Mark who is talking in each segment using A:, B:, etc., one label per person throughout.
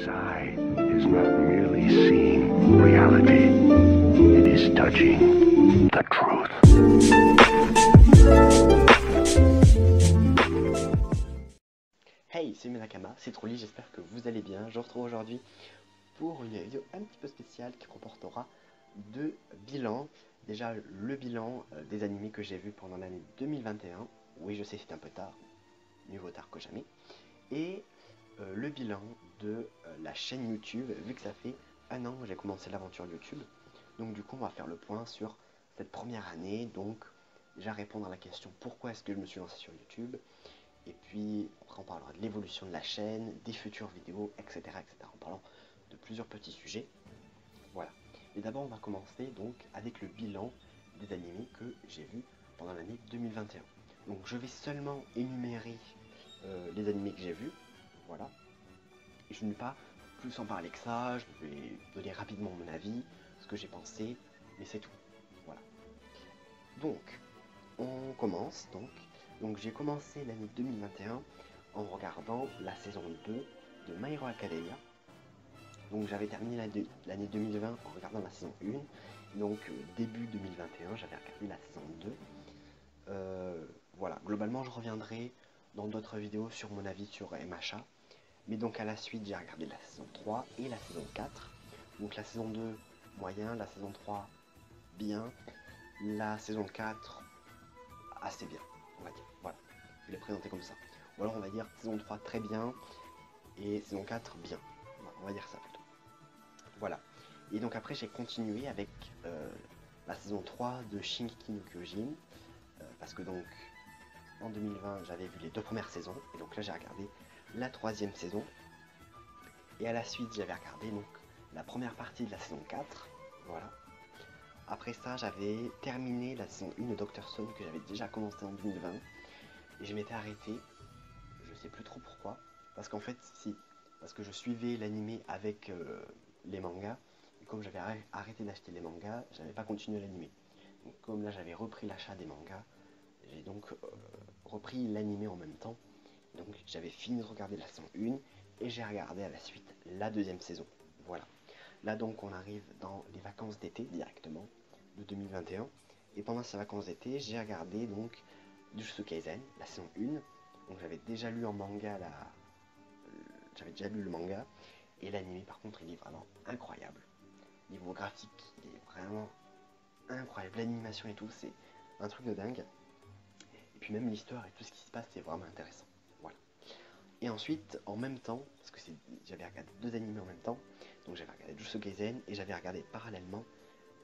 A: This eye is not merely seeing reality, it is touching the truth.
B: Hey, c'est Menakama, c'est Trolli, j'espère que vous allez bien. Je vous retrouve aujourd'hui pour une vidéo un petit peu spéciale qui comportera deux bilans. Déjà le bilan des animés que j'ai vus pendant l'année 2021. Oui, je sais, c'est un peu tard, mieux vaut tard que jamais. Et le bilan de la chaîne YouTube, vu que ça fait un an que j'ai commencé l'aventure YouTube. Donc du coup, on va faire le point sur cette première année. Donc déjà répondre à la question pourquoi est-ce que je me suis lancé sur YouTube. Et puis après on parlera de l'évolution de la chaîne, des futures vidéos, etc. en parlant de plusieurs petits sujets. Voilà. Et d'abord on va commencer donc avec le bilan des animés que j'ai vus pendant l'année 2021. Donc je vais seulement énumérer les animés que j'ai vus. Voilà. Et je ne vais pas plus en parler que ça, je vais donner rapidement mon avis, ce que j'ai pensé, mais c'est tout. Voilà. Donc, on commence donc j'ai commencé l'année 2021 en regardant la saison 2 de My Hero Academia. Donc j'avais terminé l'année 2020 en regardant la saison 1. Donc début 2021 j'avais regardé la saison 2. Voilà, globalement je reviendrai dans d'autres vidéos sur mon avis sur MHA. Mais donc à la suite j'ai regardé la saison 3 et la saison 4. Donc la saison 2 moyen, la saison 3 bien, la saison 4 assez bien, on va dire. Voilà, je l'ai présenté comme ça. Ou alors on va dire saison 3 très bien et saison 4 bien. On va dire ça plutôt. Voilà. Et donc après j'ai continué avec la saison 3 de Shingeki no Kyojin. Parce que donc en 2020 j'avais vu les deux premières saisons. Et donc là j'ai regardé la troisième saison. Et à la suite j'avais regardé donc la première partie de la saison 4. Voilà. Après ça j'avais terminé la saison 1 de Dr. Stone que j'avais déjà commencé en 2020. Et je m'étais arrêté. Je sais plus trop pourquoi. Parce qu'en fait parce que je suivais l'animé avec les mangas. Et comme j'avais arrêté d'acheter les mangas, j'avais pas continué l'animé. Donc comme là j'avais repris l'achat des mangas, j'ai donc repris l'animé en même temps. Donc j'avais fini de regarder la saison 1 et j'ai regardé à la suite la deuxième saison. Voilà. Là donc on arrive dans les vacances d'été directement de 2021. Et pendant ces vacances d'été, j'ai regardé donc Jujutsu Kaisen, la saison 1. Donc j'avais déjà lu en manga j'avais déjà lu le manga. Et l'animé par contre il est vraiment incroyable. Niveau graphique, il est vraiment incroyable. L'animation et tout, c'est un truc de dingue. Et puis même l'histoire et tout ce qui se passe, c'est vraiment intéressant. Voilà. Et ensuite, en même temps, parce que j'avais regardé deux animés en même temps, donc j'avais regardé Jujutsu Kaisen et j'avais regardé parallèlement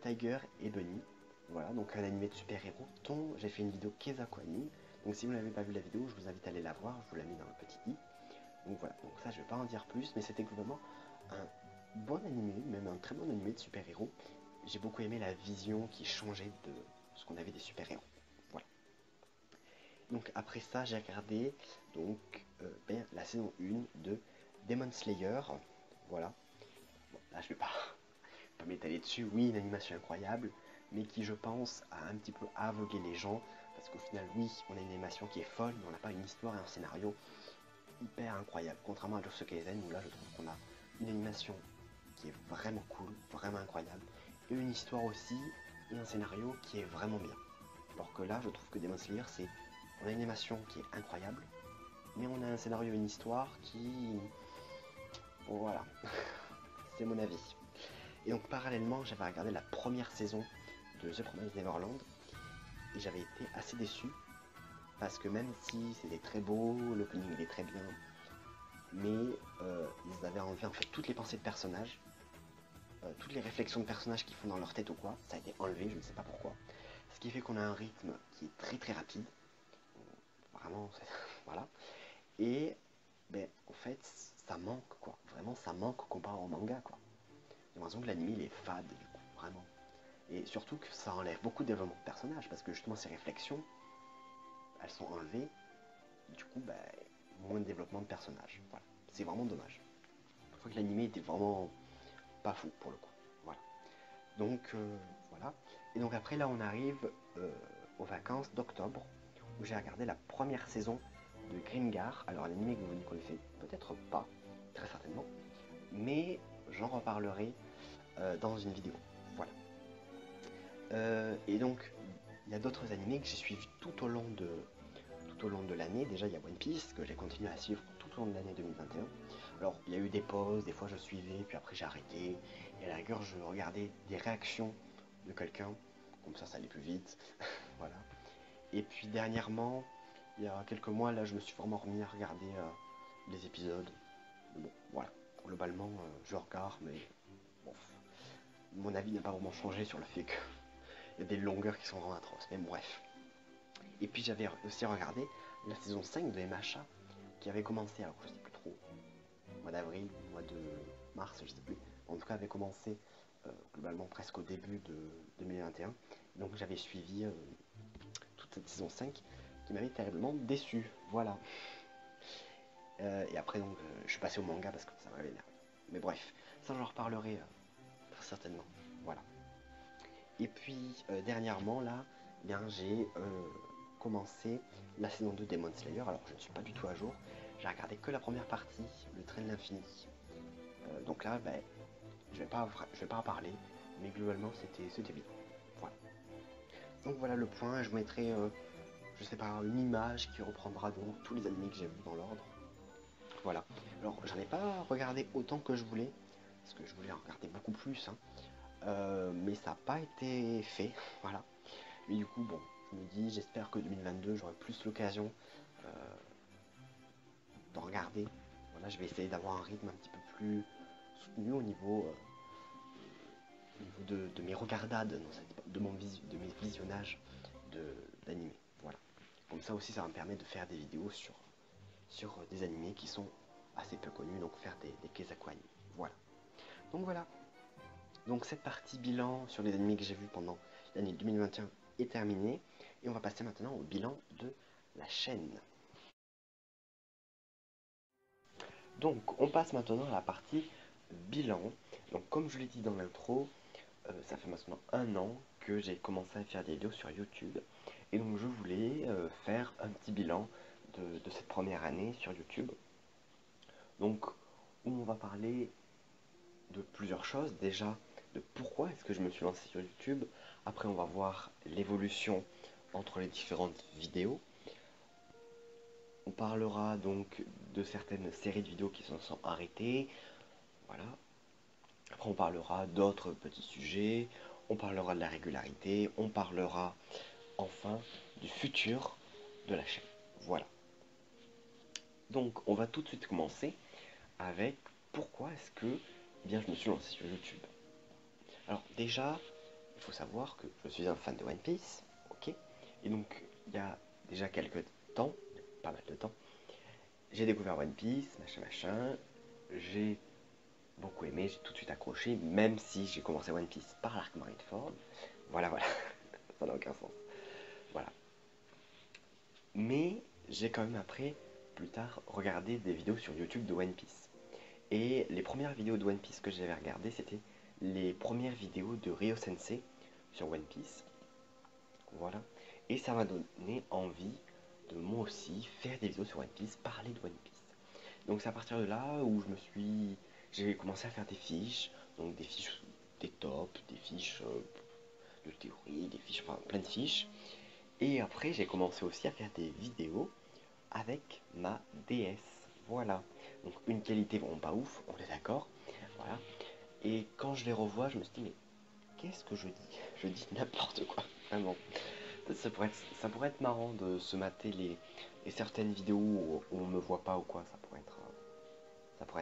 B: Tiger et Bunny. Voilà, donc un animé de super-héros dont j'ai fait une vidéo Kezako Anime. Donc si vous n'avez pas vu la vidéo, je vous invite à aller la voir, je vous la mets dans le petit i. Donc voilà, donc ça je vais pas en dire plus, mais c'était globalement un bon animé, même un très bon animé de super-héros. J'ai beaucoup aimé la vision qui changeait de ce qu'on avait des super-héros. Voilà. Donc après ça, j'ai regardé donc la saison 1 de Demon Slayer. Voilà. Bon, là je vais pas m'étaler dessus. Oui, une animation incroyable, mais qui je pense a un petit peu aveuglé les gens. Parce qu'au final, oui, on a une animation qui est folle, mais on n'a pas une histoire et un scénario hyper incroyable. Contrairement à Jujutsu Kaisen, où là je trouve qu'on a une animation qui est vraiment cool, vraiment incroyable, et une histoire aussi, et un scénario qui est vraiment bien. Alors que là, je trouve que Demon Slayer, on a une animation qui est incroyable, mais on a un scénario et une histoire qui... Bon, voilà, c'est mon avis. Et donc parallèlement, j'avais regardé la première saison de The Promised Neverland, et j'avais été assez déçu, parce que même si c'était très beau, l'opening il est très bien, mais ils avaient enlevé en fait toutes les pensées de personnages, toutes les réflexions de personnages qu'ils font dans leur tête ou quoi, ça a été enlevé, je ne sais pas pourquoi. Ce qui fait qu'on a un rythme qui est très très rapide, vraiment, voilà. Et en fait, ça manque quoi, vraiment ça manque comparé au manga quoi. J'ai l'impression que l'anime il est fade du coup, vraiment. Et surtout que ça enlève beaucoup de développement de personnages parce que justement ces réflexions, elles sont enlevées, du coup moins de développement de personnages. Voilà, c'est vraiment dommage. Je crois que l'anime était vraiment pas fou pour le coup. Voilà. Donc voilà. Et donc après là on arrive aux vacances d'octobre où j'ai regardé la première saison de Grimgar. Alors l'anime que vous ne connaissez peut-être pas, très certainement, mais j'en reparlerai dans une vidéo. Voilà. Et donc, il y a d'autres animés que j'ai suivis tout au long de l'année. Déjà, il y a One Piece que j'ai continué à suivre tout au long de l'année 2021. Alors, il y a eu des pauses, des fois je suivais, puis après j'ai arrêté. Et à la rigueur, je regardais des réactions de quelqu'un, comme ça allait plus vite. Voilà. Et puis dernièrement, il y a quelques mois, là, je me suis vraiment remis à regarder les épisodes. Mais bon, voilà. Globalement, je regarde, mais bon, mon avis n'a pas vraiment changé sur le fait qu'il y a des longueurs qui sont vraiment atroces. Mais bref. Et puis j'avais aussi regardé la saison 5 de MHA qui avait commencé, alors je sais plus trop, mois d'avril, mois de mars, je sais plus. En tout cas, avait commencé globalement presque au début de 2021. Donc j'avais suivi toute cette saison 5 qui m'avait terriblement déçu. Voilà. Et après, donc, je suis passé au manga parce que ça m'avait énervé. Mais bref, ça j'en reparlerai très certainement. Voilà. Et puis, dernièrement, là, bien, j'ai commencé la saison 2 Demon Slayer. Alors, je ne suis pas du tout à jour. J'ai regardé que la première partie, le train de l'infini. Donc là, ben, je vais pas en parler, mais globalement, c'était bien. Voilà. Donc voilà le point. Je mettrai, je sais pas, une image qui reprendra donc tous les animés que j'ai vus dans l'ordre. Voilà. Alors, j'en ai pas regardé autant que je voulais, parce que je voulais en regarder beaucoup plus, hein. Mais ça n'a pas été fait. Voilà. Mais du coup, bon, je me dis, j'espère que 2022, j'aurai plus l'occasion d'en regarder. Voilà, je vais essayer d'avoir un rythme un petit peu plus soutenu au niveau, de mes regardades, de mes visionnages d'animés. Voilà. Comme ça aussi, ça va me permettre de faire des vidéos sur des animés qui sont assez peu connus, donc faire des Kesaku animés. Voilà. Donc voilà. Donc cette partie bilan sur les animés que j'ai vus pendant l'année 2021 est terminée. Et on va passer maintenant au bilan de la chaîne. Donc on passe maintenant à la partie bilan. Donc comme je l'ai dit dans l'intro, ça fait maintenant 1 an que j'ai commencé à faire des vidéos sur YouTube. Et donc je voulais faire un petit bilan de cette première année sur YouTube. Donc où on va parler de plusieurs choses. Déjà, de pourquoi est-ce que je me suis lancé sur YouTube. Après, on va voir l'évolution entre les différentes vidéos. On parlera donc de certaines séries de vidéos qui se sont arrêtées. Voilà. Après, on parlera d'autres petits sujets. On parlera de la régularité. On parlera enfin du futur de la chaîne. Voilà. Donc, on va tout de suite commencer avec pourquoi est-ce que bien, je me suis lancé sur YouTube. Alors déjà, il faut savoir que je suis un fan de One Piece, ok. Et donc, il y a déjà quelques temps, pas mal de temps, j'ai découvert One Piece, machin, j'ai beaucoup aimé, j'ai tout de suite accroché, même si j'ai commencé One Piece par l'arc Marineford. Voilà, ça n'a aucun sens. Voilà. Mais j'ai quand même après, plus tard, regardé des vidéos sur YouTube de One Piece. Et les premières vidéos de One Piece que j'avais regardées, c'était les premières vidéos de Ryo Sensei sur One Piece. Voilà. Et ça m'a donné envie de moi aussi faire des vidéos sur One Piece, parler de One Piece. Donc c'est à partir de là où j'ai commencé à faire des fiches, donc des fiches des tops, des fiches de théorie, des fiches, enfin plein de fiches. Et après j'ai commencé aussi à faire des vidéos avec ma DS. Voilà. Donc une qualité vraiment pas ouf, on est d'accord. Voilà. Et quand je les revois, je me suis dit mais qu'est-ce que je dis? Je dis n'importe quoi, vraiment. Ça pourrait être marrant de se mater les certaines vidéos où on me voit pas ou quoi, ça pourrait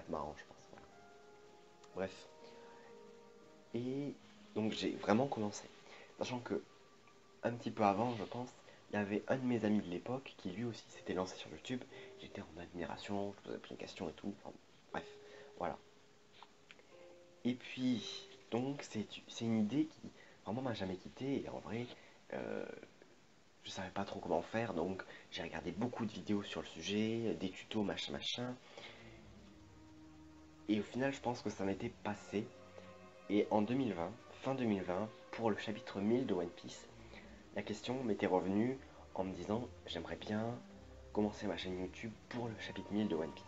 B: être marrant, je pense. Voilà. Bref. Et donc j'ai vraiment commencé. Sachant que un petit peu avant, je pense, il y avait un de mes amis de l'époque qui lui aussi s'était lancé sur YouTube. J'étais en admiration, je posais plein de questions et tout. Enfin, bref, voilà. Et puis, donc c'est une idée qui vraiment m'a jamais quitté. Et en vrai, je savais pas trop comment faire, donc j'ai regardé beaucoup de vidéos sur le sujet, des tutos, machin. Et au final, je pense que ça m'était passé. Et en 2020, fin 2020, pour le chapitre 1000 de One Piece, la question m'était revenue en me disant j'aimerais bien commencer ma chaîne YouTube pour le chapitre 1000 de One Piece.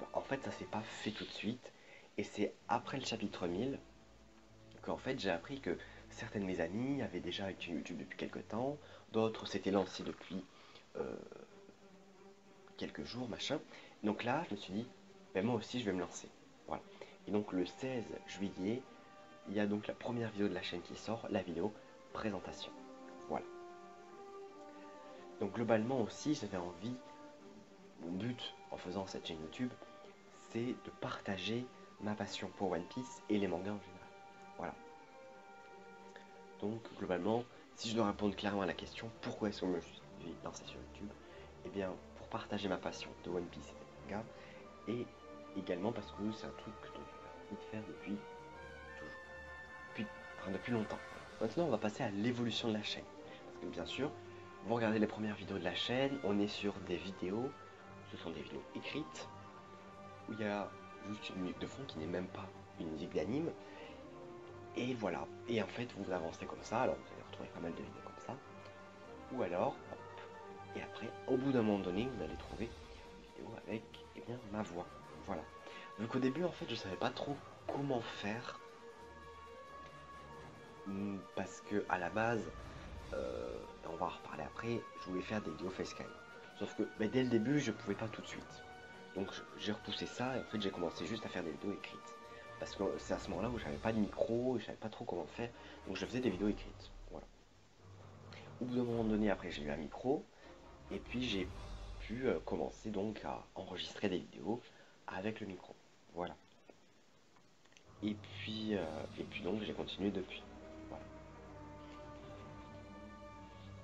B: Bon, en fait, ça s'est pas fait tout de suite, et c'est après le chapitre 1000 qu'en fait j'ai appris que certaines de mes amies avaient déjà une chaîne YouTube depuis quelques temps, d'autres s'étaient lancées depuis euh, quelques jours, machin. Donc là, je me suis dit, ben moi aussi je vais me lancer. Voilà. Et donc le 16 juillet, il y a donc la première vidéo de la chaîne qui sort, la vidéo présentation. Voilà. Donc globalement aussi, j'avais envie, mon but en faisant cette chaîne YouTube, c'est de partager ma passion pour One Piece et les mangas en général. Voilà. Donc globalement, si je dois répondre clairement à la question, pourquoi est-ce que je me suis lancé sur YouTube? Eh bien, pour partager ma passion de One Piece et des mangas, et également parce que c'est un truc dont j'ai envie de faire depuis toujours, depuis longtemps. Maintenant, on va passer à l'évolution de la chaîne. Parce que bien sûr, vous regardez les premières vidéos de la chaîne, on est sur des vidéos, ce sont des vidéos écrites, où il y a juste une musique de fond qui n'est même pas une musique d'anime. Et voilà, et en fait vous avancez comme ça, alors vous allez retrouver pas mal de vidéos comme ça, ou alors, hop, et après, au bout d'un moment donné, vous allez trouver une vidéo avec, eh bien, ma voix, voilà. Donc au début, en fait, je savais pas trop comment faire, parce que à la base, on va en reparler après, je voulais faire des vidéos facecam. Sauf que dès le début, je pouvais pas tout de suite. Donc j'ai repoussé ça, et en fait j'ai commencé juste à faire des vidéos écrites. Parce que c'est à ce moment-là où j'avais pas de micro, et je savais pas trop comment faire, donc je faisais des vidéos écrites. Voilà. Au bout d'un moment donné, après j'ai eu un micro, et puis j'ai pu commencer donc à enregistrer des vidéos avec le micro. Voilà. Et puis donc j'ai continué depuis. Voilà.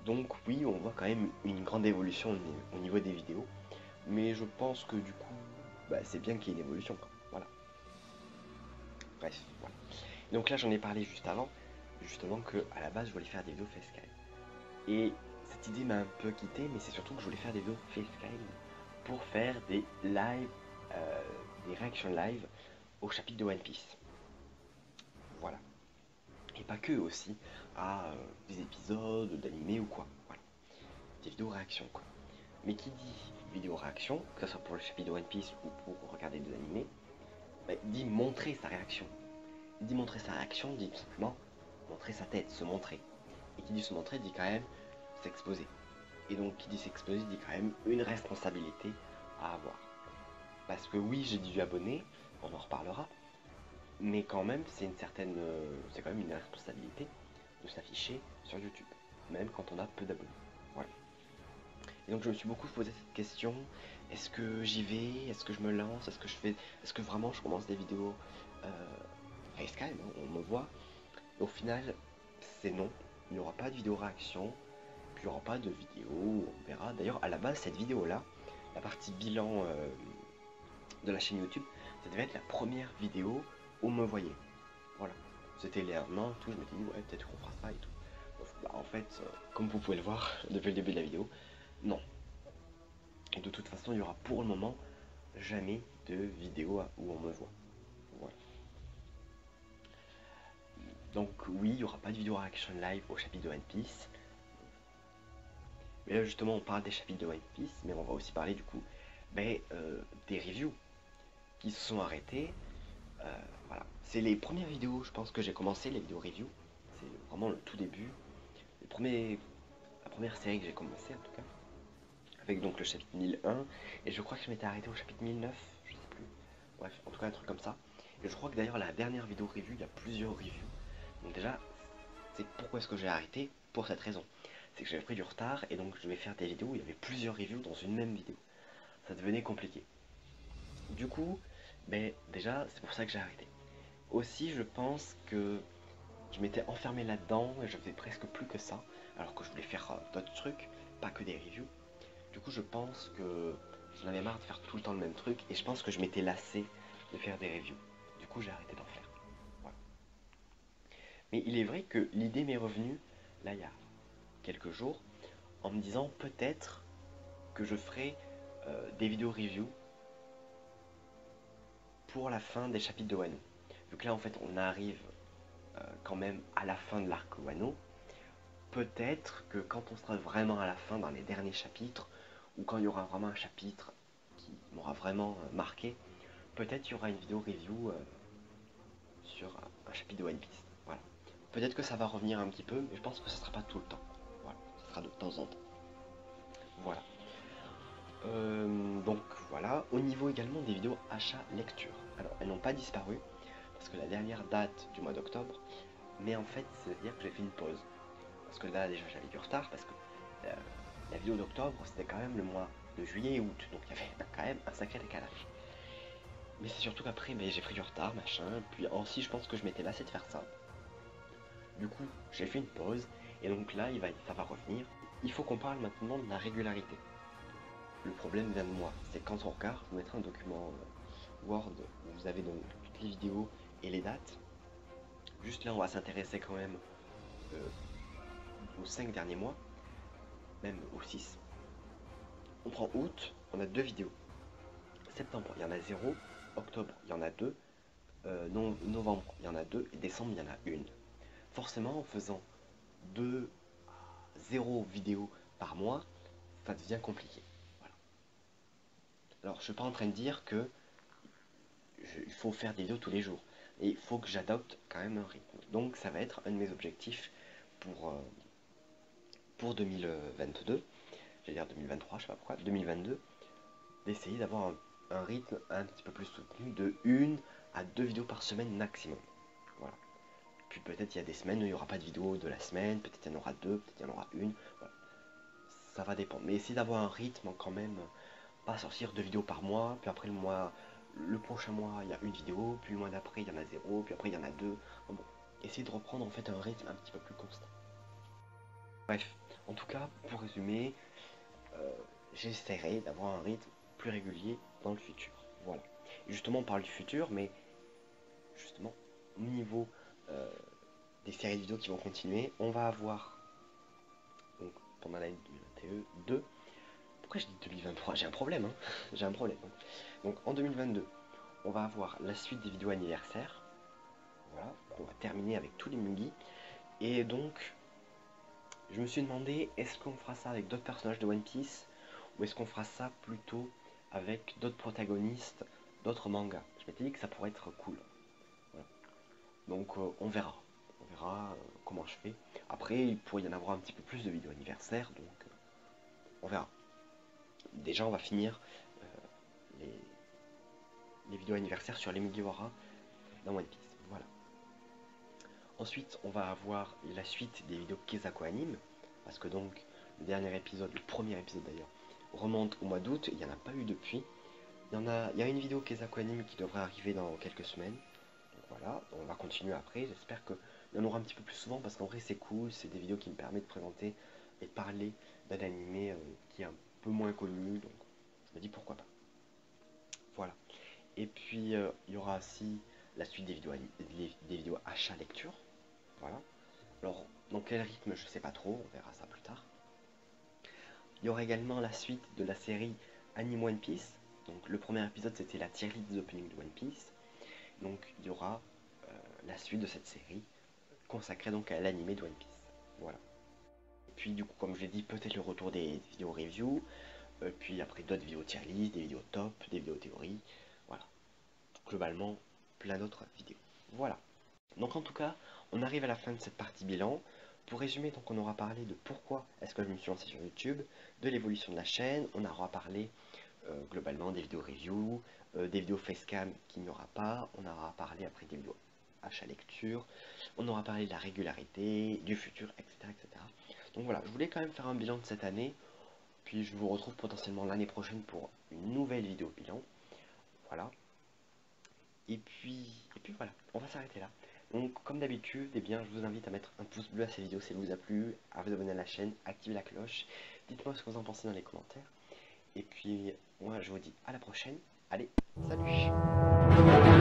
B: Donc oui, on voit quand même une grande évolution au niveau des vidéos, mais je pense que du coup, c'est bien qu'il y ait une évolution, quoi. Voilà. Bref, voilà. Donc là, j'en ai parlé juste avant, justement que à la base, je voulais faire des vidéos facecam. Et cette idée m'a un peu quitté, mais c'est surtout que je voulais faire des vidéos facecam pour faire des live, des reaction live au chapitre de One Piece. Voilà. Et pas que aussi à des épisodes d'animé ou quoi. Voilà. Des vidéos réactions quoi. Mais qui dit vidéo réaction, que ce soit pour le chapitre de One Piece ou pour regarder des animés, dit montrer sa réaction. Dit montrer sa réaction, dit tout simplement montrer sa tête, se montrer. Et qui dit se montrer dit quand même s'exposer. Et donc qui dit s'exposer dit quand même une responsabilité à avoir. Parce que oui, j'ai 18 abonnés, on en reparlera, mais quand même c'est c'est quand même une responsabilité de s'afficher sur YouTube, même quand on a peu d'abonnés. Voilà. Et donc je me suis beaucoup posé cette question, est-ce que j'y vais, est-ce que je me lance, est-ce que vraiment je commence des vidéos facecam, on me voit. Et au final, c'est non, il n'y aura pas de vidéo réaction, puis il n'y aura pas de vidéo, on verra. D'ailleurs, à la base, cette vidéo-là, la partie bilan de la chaîne YouTube, ça devait être la première vidéo où on me voyait. Voilà. C'était les mains, tout, je me dis, ouais, peut-être qu'on fera ça et tout. Donc, en fait, comme vous pouvez le voir depuis le début de la vidéo, non. Et de toute façon, il y aura pour le moment jamais de vidéo où on me voit. Voilà. Donc oui, il n'y aura pas de vidéo réaction live au chapitre de One Piece. Mais là justement on parle des chapitres de One Piece, mais on va aussi parler du coup des reviews qui se sont arrêtées. Voilà. C'est les premières vidéos, je pense que j'ai commencé, les vidéos review. C'est vraiment le tout début. La première série que j'ai commencé en tout cas. Avec donc le chapitre 1001. Et je crois que je m'étais arrêté au chapitre 1009, je sais plus. Bref, en tout cas un truc comme ça. Et je crois que d'ailleurs la dernière vidéo review, il y a plusieurs reviews. Donc déjà, c'est pourquoi est-ce que j'ai arrêté? Pour cette raison. C'est que j'avais pris du retard et donc je devais faire des vidéos où il y avait plusieurs reviews dans une même vidéo. Ça devenait compliqué. Du coup, déjà, c'est pour ça que j'ai arrêté. Aussi, je pense que je m'étais enfermé là-dedans et je faisais presque plus que ça, alors que je voulais faire d'autres trucs, pas que des reviews. Du coup, je pense que j'en avais marre de faire tout le temps le même truc et je pense que je m'étais lassé de faire des reviews. Du coup, j'ai arrêté d'en faire. Voilà. Mais il est vrai que l'idée m'est revenue, là, il y a quelques jours, en me disant peut-être que je ferai des vidéos review pour la fin des chapitres de Wano. Vu que là, en fait, on arrive quand même à la fin de l'arc Wano, peut-être que quand on sera vraiment à la fin, dans les derniers chapitres, ou quand il y aura vraiment un chapitre qui m'aura vraiment marqué, peut-être il y aura une vidéo review sur un chapitre de One Piece. Voilà. Peut-être que ça va revenir un petit peu, mais je pense que ce sera pas tout le temps. Voilà, ce sera de temps en temps. Voilà. Donc voilà, au niveau également des vidéos achat-lecture. Alors, elles n'ont pas disparu, parce que la dernière date du mois d'octobre, mais en fait, c'est-à-dire que j'ai fait une pause. Parce que là, déjà, j'avais du retard, parce que la vidéo d'octobre, c'était quand même le mois de juillet et août, donc il y avait quand même un sacré décalage. Mais c'est surtout qu'après, j'ai pris du retard, machin, puis aussi, je pense que je m'étais lassé de faire ça. Du coup, j'ai fait une pause, et donc là, ça va revenir. Il faut qu'on parle maintenant de la régularité. Le problème vient de moi, c'est quand on regarde, je vous mettrai un document Word où vous avez donc toutes les vidéos et les dates. Juste là, on va s'intéresser quand même aux 5 derniers mois, même aux 6. On prend août, on a 2 vidéos. Septembre, il y en a 0. Octobre, il y en a 2. Novembre, il y en a 2. Et décembre, il y en a une. Forcément, en faisant 0 vidéos par mois, ça devient compliqué. Voilà. Alors, je ne suis pas en train de dire que il faut faire des vidéos tous les jours. Et il faut que j'adopte quand même un rythme. Donc, ça va être un de mes objectifs pour 2022. J'allais dire 2023, je sais pas pourquoi. 2022, d'essayer d'avoir un rythme un petit peu plus soutenu de 1 à 2 vidéos par semaine maximum. Voilà. Puis peut-être il y a des semaines où il n'y aura pas de vidéo de la semaine, peut-être il y en aura 2, peut-être il y en aura une. Voilà. Ça va dépendre. Mais essayer d'avoir un rythme quand même, pas sortir 2 vidéos par mois, puis après le prochain mois il y a une vidéo, puis le mois d'après il y en a 0, puis après il y en a 2. Bon, essayer de reprendre en fait un rythme un petit peu plus constant. Bref, en tout cas, pour résumer, j'essaierai d'avoir un rythme plus régulier dans le futur. Voilà. Et justement, on parle du futur, mais justement, au niveau des séries de vidéos qui vont continuer, on va avoir, donc, pendant l'année 2022, pourquoi je dis 2023? J'ai un problème, hein. J'ai un problème. Donc, en 2022, on va avoir la suite des vidéos anniversaires. Voilà, on va terminer avec tous les Mugi. Et donc, je me suis demandé, est-ce qu'on fera ça avec d'autres personnages de One Piece, ou est-ce qu'on fera ça plutôt avec d'autres protagonistes, d'autres mangas? Je m'étais dit que ça pourrait être cool. Voilà. Donc on verra. On verra comment je fais. Après, il pourrait y en avoir un petit peu plus de vidéos anniversaires, donc on verra. Déjà, on va finir les vidéos anniversaires sur les Mugiwara dans One Piece. Voilà. Ensuite, on va avoir la suite des vidéos Kezako Anime, parce que donc le dernier épisode, le premier épisode d'ailleurs, remonte au mois d'août, il n'y en a pas eu depuis. Il y a une vidéo Kezako Anime qui devrait arriver dans quelques semaines. Donc voilà, on va continuer après. J'espère qu'il y en aura un petit peu plus souvent parce qu'en vrai c'est cool, c'est des vidéos qui me permettent de présenter et parler d'un animé qui est un peu moins connu. Donc je me dis pourquoi pas. Voilà. Et puis il y aura aussi la suite des vidéos achat-lecture. Voilà. Alors dans quel rythme je sais pas trop, on verra ça plus tard. Il y aura également la suite de la série Anime One Piece. Donc le premier épisode c'était la tier list des openings de One Piece. Donc il y aura la suite de cette série consacrée donc à l'animé de One Piece. Voilà. Et puis du coup comme je l'ai dit, peut-être le retour des vidéos review, puis après d'autres vidéos tier list, des vidéos top, des vidéos théorie. Voilà. Globalement, plein d'autres vidéos. Voilà. Donc en tout cas, on arrive à la fin de cette partie bilan. Pour résumer, donc on aura parlé de pourquoi est-ce que je me suis lancé sur YouTube, de l'évolution de la chaîne, on aura parlé globalement des vidéos review, des vidéos facecam qu'il n'y aura pas, on aura parlé après des vidéos achat lecture, on aura parlé de la régularité, du futur, etc., etc. Donc voilà, je voulais quand même faire un bilan de cette année, puis je vous retrouve potentiellement l'année prochaine pour une nouvelle vidéo bilan. Voilà. Et puis voilà, on va s'arrêter là. Donc comme d'habitude, eh bien, je vous invite à mettre un pouce bleu à cette vidéo si elle vous a plu, à vous abonner à la chaîne, activer la cloche. Dites-moi ce que vous en pensez dans les commentaires. Et puis moi je vous dis à la prochaine. Allez, salut!